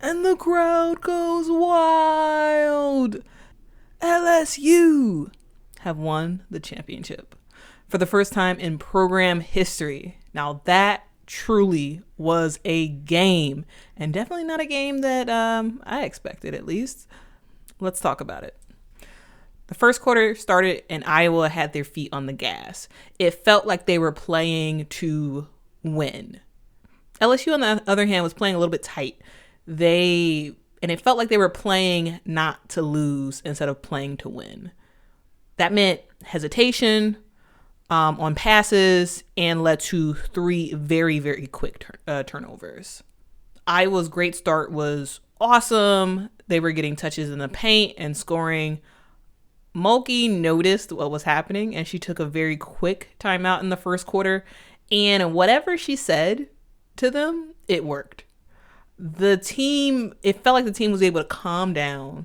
And the crowd goes wild. LSU have won the championship for the first time in program history. Now that truly was a game, and definitely not a game that I expected, at least. Let's talk about it. The first quarter started and Iowa had their feet on the gas. It felt like they were playing to win. LSU, on the other hand, was playing a little bit tight. And it felt like they were playing not to lose instead of playing to win. That meant hesitation on passes and led to 3 very, very quick turnovers. Iowa's great start was awesome. They were getting touches in the paint and scoring. Mulkey noticed what was happening, and she took a very quick timeout in the first quarter. And whatever she said to them, it worked. It felt like the team was able to calm down,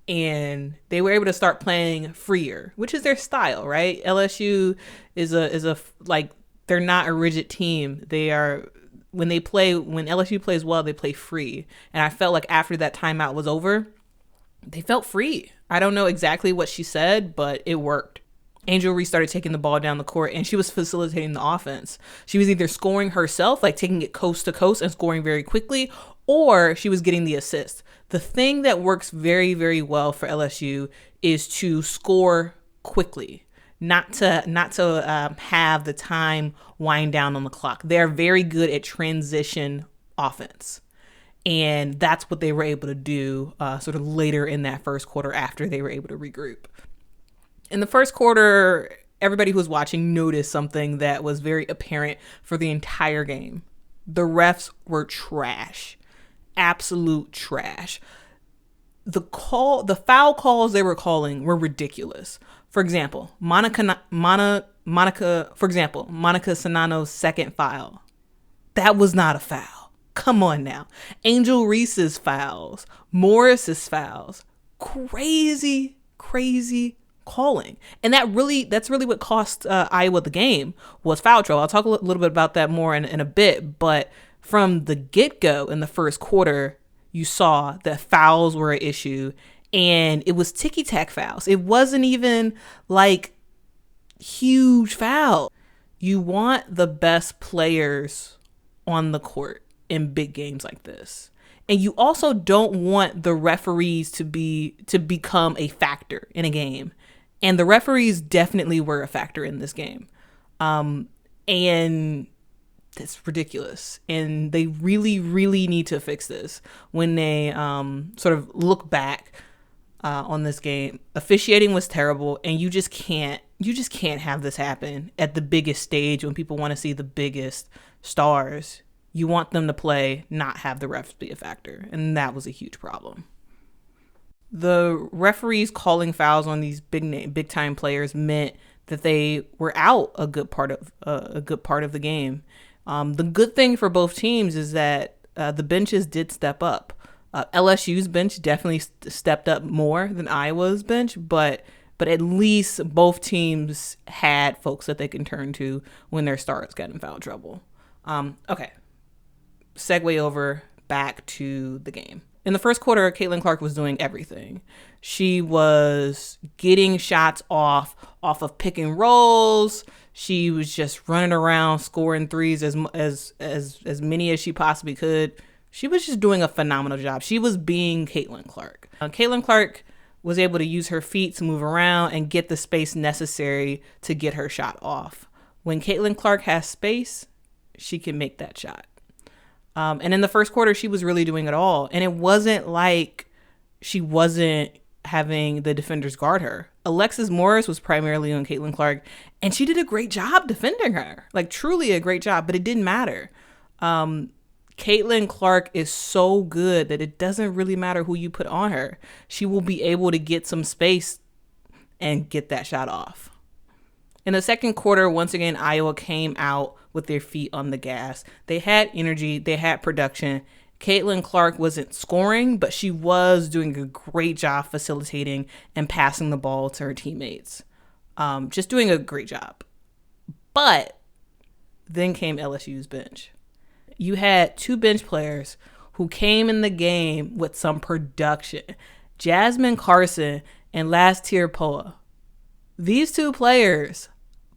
and they were able to start playing freer, which is their style, right? LSU is they're not a rigid team. When LSU plays well, they play free. And I felt like after that timeout was over, they felt free. I don't know exactly what she said, but it worked. Angel Reese started taking the ball down the court, and she was facilitating the offense. She was either scoring herself, like taking it coast to coast and scoring very quickly, or she was getting the assist. The thing that works very, very well for LSU is to score quickly, not to have the time wind down on the clock. They're very good at transition offense. And that's what they were able to do sort of later in that first quarter after they were able to regroup. In the first quarter, everybody who was watching noticed something that was very apparent for the entire game. The refs were trash. Absolute trash. The foul calls they were calling were ridiculous. For example, Monica Sanano's second foul. That was not a foul. Come on now. Angel Reese's fouls, Morris's fouls, crazy calling. And that's really what cost Iowa the game was foul trouble. I'll talk a little bit about that more in a bit, but from the get-go in the first quarter, you saw that fouls were an issue, and it was ticky-tack fouls. It wasn't even like huge foul. You want the best players on the court in big games like this. And you also don't want the referees to become a factor in a game. And the referees definitely were a factor in this game. And it's ridiculous. And they really, really need to fix this when they sort of look back on this game. Officiating was terrible, and you just can't have this happen at the biggest stage when people want to see the biggest stars. You want them to play, not have the refs be a factor. And that was a huge problem. The referees calling fouls on these big time players meant that they were out a good part of the game. The good thing for both teams is that the benches did step up. LSU's bench definitely stepped up more than Iowa's bench, but at least both teams had folks that they can turn to when their stars got in foul trouble. Okay. Segue over back to the game. In the first quarter, Caitlin Clark was doing everything. She was getting shots off of pick and rolls. She was just running around, scoring threes as many as she possibly could. She was just doing a phenomenal job. She was being Caitlin Clark. Caitlin Clark was able to use her feet to move around and get the space necessary to get her shot off. When Caitlin Clark has space, she can make that shot. And in the first quarter, she was really doing it all. And it wasn't like she wasn't having the defenders guard her. Alexis Morris was primarily on Caitlin Clark, and she did a great job defending her. Like, truly a great job, but it didn't matter. Caitlin Clark is so good that it doesn't really matter who you put on her. She will be able to get some space and get that shot off. In the second quarter, once again, Iowa came out with their feet on the gas. They had energy. They had production. Caitlin Clark wasn't scoring, but she was doing a great job facilitating and passing the ball to her teammates. Just doing a great job. But then came LSU's bench. You had two bench players who came in the game with some production. Jasmine Carson and Last Tear Poa. These two players,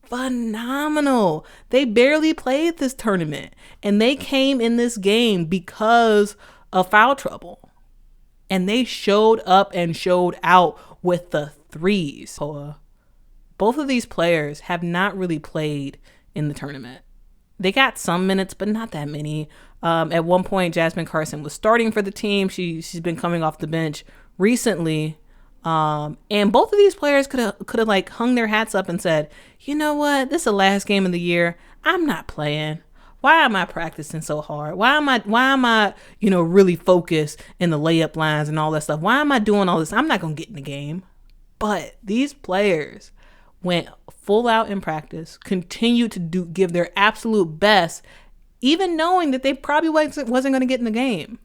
phenomenal. They barely played this tournament, and they came in this game because of foul trouble. And they showed up and showed out with the threes. Both of these players have not really played in the tournament. They got some minutes, but not that many. At one point, Jasmine Carson was starting for the team. She's been coming off the bench recently. And both of these players could have like hung their hats up and said, you know what? This is the last game of the year. I'm not playing. Why am I practicing so hard? Why am I, really focused in the layup lines and all that stuff? Why am I doing all this? I'm not going to get in the game. But these players went full out in practice, continued to give their absolute best, even knowing that they probably wasn't going to get in the game.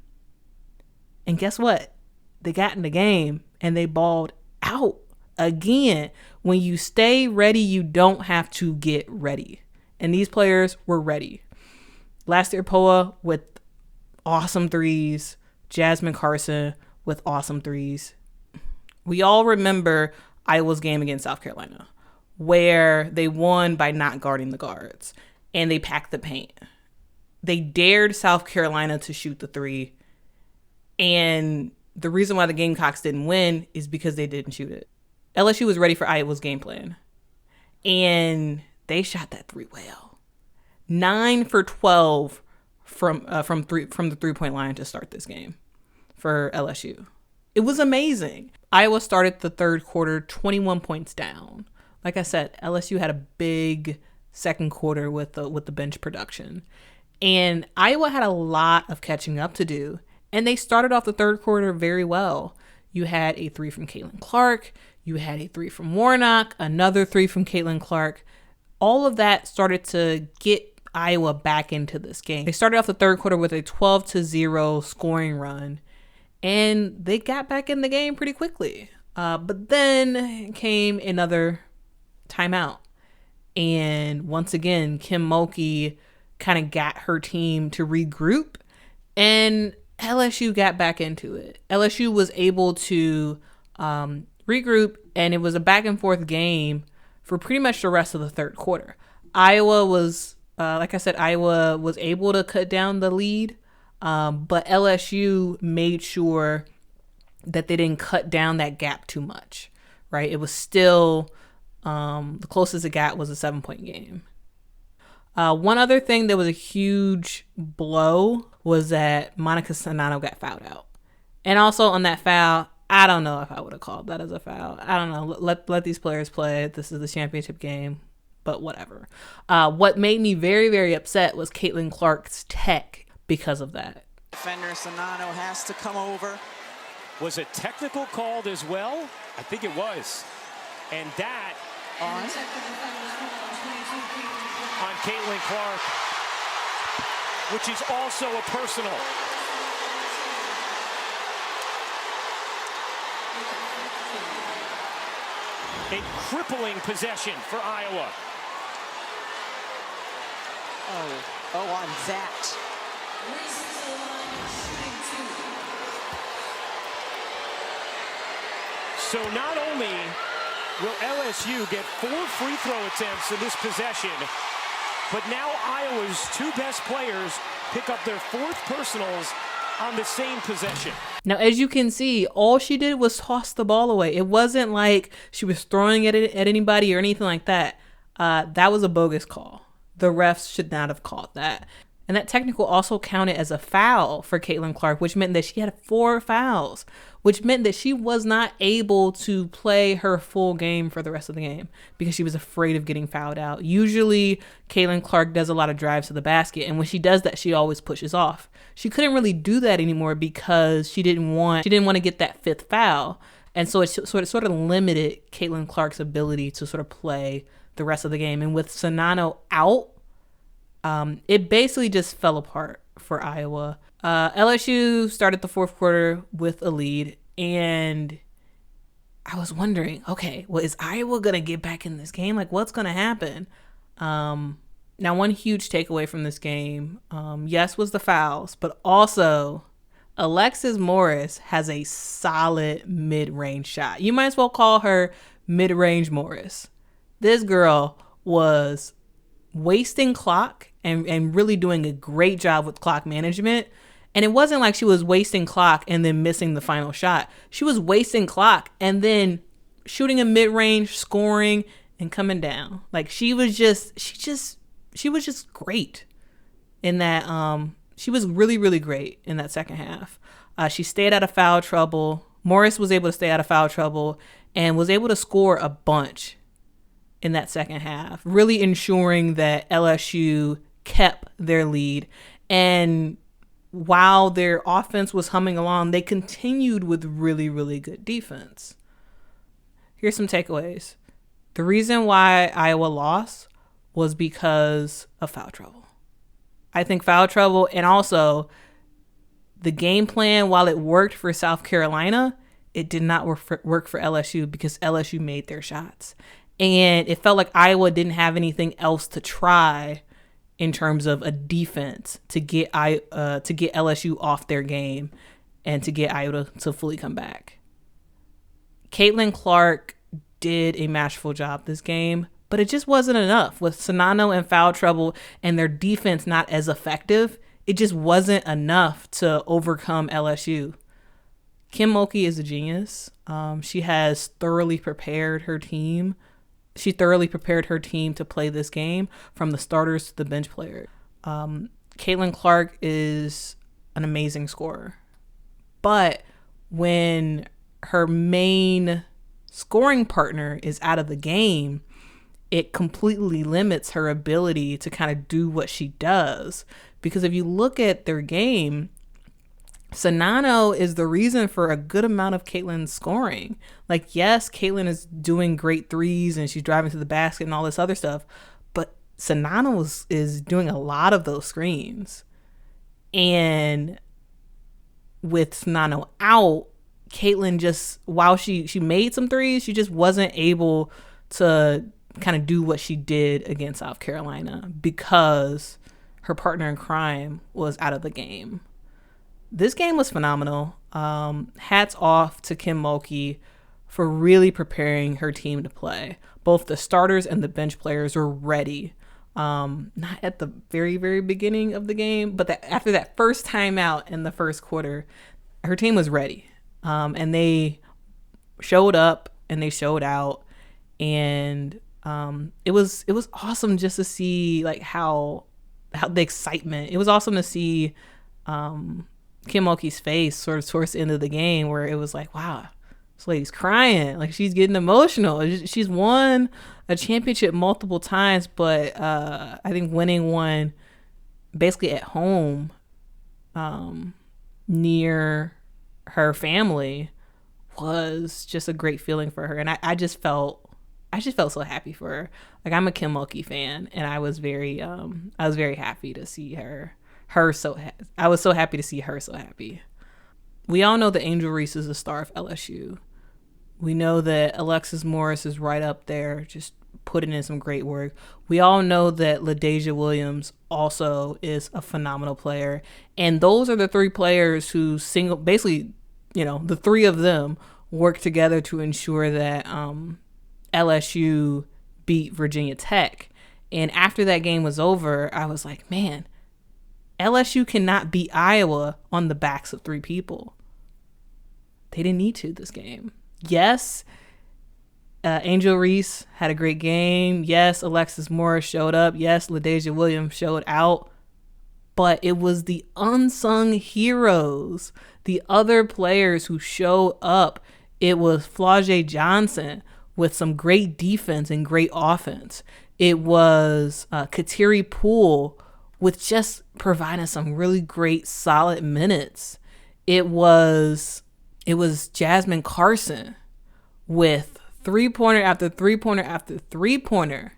And guess what? They got in the game and they balled out. Again, when you stay ready, you don't have to get ready. And these players were ready. Last Tear Poa with awesome threes. Jasmine Carson with awesome threes. We all remember Iowa's game against South Carolina, where they won by not guarding the guards and they packed the paint. They dared South Carolina to shoot the three. And the reason why the Gamecocks didn't win is because they didn't shoot it. LSU was ready for Iowa's game plan. And they shot that three well. 9 for 12 from the 3-point line to start this game for LSU. It was amazing. Iowa started the third quarter 21 points down. Like I said, LSU had a big second quarter with the bench production. And Iowa had a lot of catching up to do. And they started off the third quarter very well. You had a 3 from Caitlin Clark. You had a 3 from Warnock. Another 3 from Caitlin Clark. All of that started to get Iowa back into this game. They started off the third quarter with a 12-0 scoring run. And they got back in the game pretty quickly. But then came another timeout. And once again, Kim Mulkey kind of got her team to regroup. And LSU got back into it. LSU was able to regroup, and it was a back and forth game for pretty much the rest of the third quarter. Iowa was able to cut down the lead, but LSU made sure that they didn't cut down that gap too much, right? It was still, the closest it got was a 7-point game. One other thing that was a huge blow was that Monica Sanano got fouled out. And also on that foul, I don't know if I would have called that as a foul. I don't know. Let these players play. This is the championship game, but whatever. What made me very, very upset was Caitlin Clark's tech because of that. Defender Sanano has to come over. Was a technical called as well? I think it was. And that on Caitlin Clark, which is also a personal. A crippling possession for Iowa. Oh, on that. So not only will LSU get 4 free throw attempts in this possession, but now Iowa's 2 best players pick up their 4th personals on the same possession. Now, as you can see, all she did was toss the ball away. It wasn't like she was throwing it at anybody or anything like that. That was a bogus call. The refs should not have called that. And that technical also counted as a foul for Caitlin Clark, which meant that she had 4 fouls, which meant that she was not able to play her full game for the rest of the game because she was afraid of getting fouled out. Usually, Caitlin Clark does a lot of drives to the basket, and when she does that, she always pushes off. She couldn't really do that anymore because she didn't want to get that 5th foul, and so it sort of limited Caitlin Clark's ability to sort of play the rest of the game. And with Sanano out, it basically just fell apart for Iowa. LSU started the 4th quarter with a lead, and I was wondering, okay, well, is Iowa going to get back in this game? Like, what's going to happen? Now, one huge takeaway from this game, yes, was the fouls, but also Alexis Morris has a solid mid-range shot. You might as well call her mid-range Morris. This girl was wasting clock and really doing a great job with clock management. And it wasn't like she was wasting clock and then missing the final shot. She was wasting clock and then shooting a mid-range, scoring, and coming down. Like she was just great in that. She was really, really great in that second half. She stayed out of foul trouble. Morris was able to stay out of foul trouble and was able to score a bunch in that second half, really ensuring that LSU kept their lead. And while their offense was humming along, they continued with really, really good defense. Here's some takeaways. The reason why Iowa lost was because of foul trouble. I think foul trouble, and also the game plan, while it worked for South Carolina, it did not work for LSU because LSU made their shots. And it felt like Iowa didn't have anything else to try in terms of a defense to get LSU off their game and to get Iowa to fully come back. Caitlin Clark did a masterful job this game, but it just wasn't enough. With Czinano in foul trouble and their defense not as effective, it just wasn't enough to overcome LSU. Kim Mulkey is a genius. She has thoroughly prepared her team. She thoroughly prepared her team to play this game from the starters to the bench players. Caitlin Clark is an amazing scorer. But when her main scoring partner is out of the game, it completely limits her ability to kind of do what she does. Because if you look at their game, Czinano is the reason for a good amount of Caitlin's scoring. Like, yes, Caitlin is doing great threes and she's driving to the basket and all this other stuff, but Czinano is doing a lot of those screens. And with Czinano out, Caitlin just, while she made some threes, she just wasn't able to kind of do what she did against South Carolina because her partner in crime was out of the game. This game was phenomenal. Hats off to Kim Mulkey for really preparing her team to play. Both the starters and the bench players were ready. Not at the very, very beginning of the game, but after that first timeout in the first quarter, her team was ready. And they showed up and they showed out. And it was awesome just to see like how the excitement. It was awesome to see Kim Mulkey's face sort of towards the end of the game where it was like, wow, this lady's crying. Like she's getting emotional. She's won a championship multiple times, but I think winning one basically at home near her family was just a great feeling for her. And I just felt so happy for her. Like I'm a Kim Mulkey fan, and I was very happy to see her I was so happy to see her so happy. We all know that Angel Reese is the star of LSU. We know that Alexis Morris is right up there, just putting in some great work. We all know that LaDasia Williams also is a phenomenal player. And those are the three players who basically, the three of them work together to ensure that LSU beat Virginia Tech. And after that game was over, I was like, man, LSU cannot beat Iowa on the backs of three people. They didn't need to this game. Yes, Angel Reese had a great game. Yes, Alexis Morris showed up. Yes, LaDasia Williams showed out. But it was the unsung heroes, the other players who showed up. It was Flau'jae Johnson with some great defense and great offense. It was Kateri Poole with just providing some really great solid minutes. It was Jasmine Carson with three-pointer after three-pointer after three-pointer.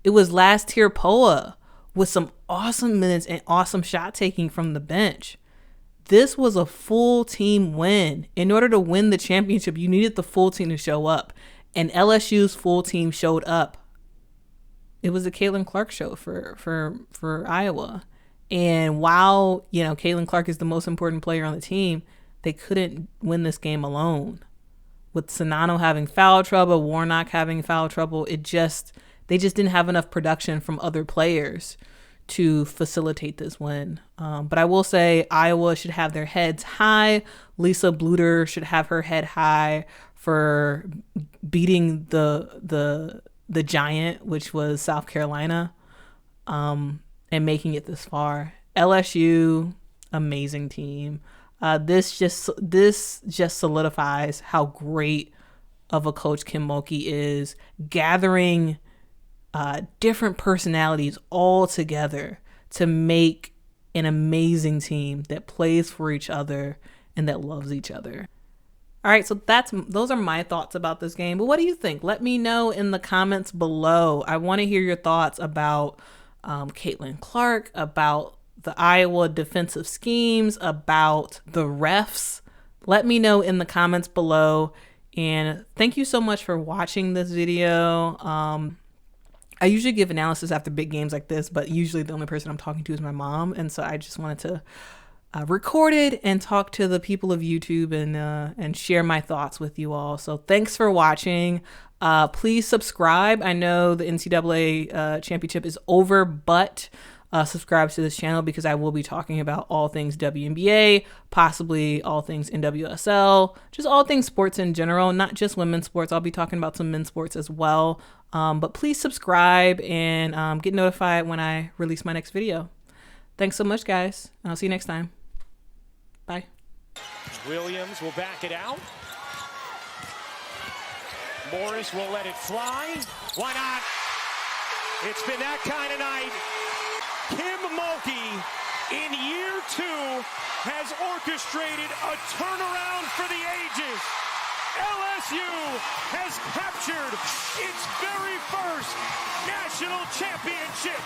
It was Last Tear Poa with some awesome minutes and awesome shot taking from the bench. This was a full team win. In order to win the championship, you needed the full team to show up. And LSU's full team showed up. It was a Caitlin Clark show for Iowa. And while, Caitlin Clark is the most important player on the team, they couldn't win this game alone. With Czinano having foul trouble, Warnock having foul trouble, they just didn't have enough production from other players to facilitate this win. But I will say Iowa should have their heads high. Lisa Bluter should have her head high for beating the giant, which was South Carolina, and making it this far. LSU, amazing team. This just solidifies how great of a coach Kim Mulkey is, gathering different personalities all together to make an amazing team that plays for each other and that loves each other. All right, so those are my thoughts about this game. But what do you think? Let me know in the comments below. I want to hear your thoughts about Caitlin Clark, about the Iowa defensive schemes, about the refs. Let me know in the comments below. And thank you so much for watching this video. I usually give analysis after big games like this, but usually the only person I'm talking to is my mom. And so I just wanted to record it and talk to the people of YouTube and share my thoughts with you all. So thanks for watching. Please subscribe. I know the NCAA championship is over, but subscribe to this channel because I will be talking about all things WNBA, possibly all things NWSL, just all things sports in general, not just women's sports. I'll be talking about some men's sports as well. But please subscribe and get notified when I release my next video. Thanks so much, guys. And I'll see you next time. Bye. Williams will back it out. Morris will let it fly. Why not? It's been that kind of night. Kim Mulkey, in year 2, has orchestrated a turnaround for the ages. LSU has captured its very first national championship.